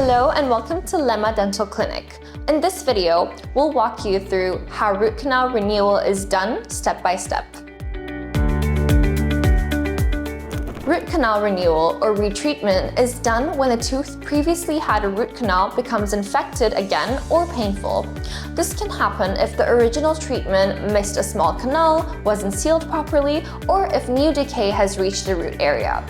Hello and welcome to Lemma Dental Clinic. In this video, we'll walk you through how root canal renewal is done step by step. Root canal renewal or retreatment is done when a tooth previously had a root canal becomes infected again or painful. This can happen if the original treatment missed a small canal, wasn't sealed properly, or if new decay has reached the root area.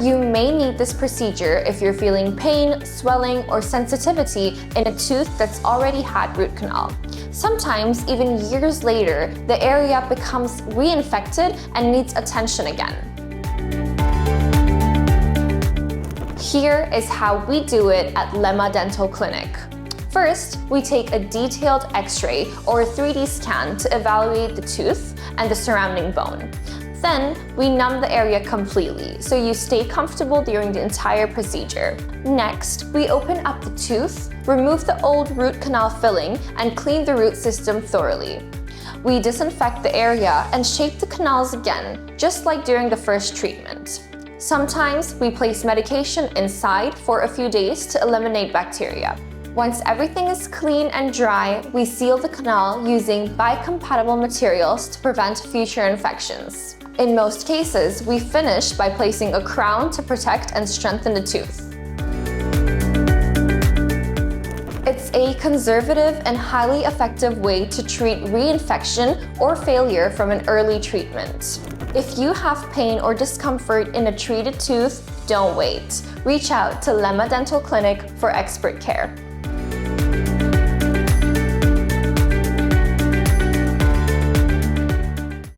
You may need this procedure if you're feeling pain, swelling, or sensitivity in a tooth that's already had root canal. Sometimes, even years later, the area becomes reinfected and needs attention again. Here is how we do it at Lemma Dental Clinic. First, we take a detailed X-ray or 3D scan to evaluate the tooth and the surrounding bone. Then, we numb the area completely, so you stay comfortable during the entire procedure. Next, we open up the tooth, remove the old root canal filling, and clean the root system thoroughly. We disinfect the area and shape the canals again, just like during the first treatment. Sometimes, we place medication inside for a few days to eliminate bacteria. Once everything is clean and dry, we seal the canal using biocompatible materials to prevent future infections. In most cases, we finish by placing a crown to protect and strengthen the tooth. It's a conservative and highly effective way to treat reinfection or failure from an early treatment. If you have pain or discomfort in a treated tooth, don't wait. Reach out to Lemma Dental Clinic for expert care.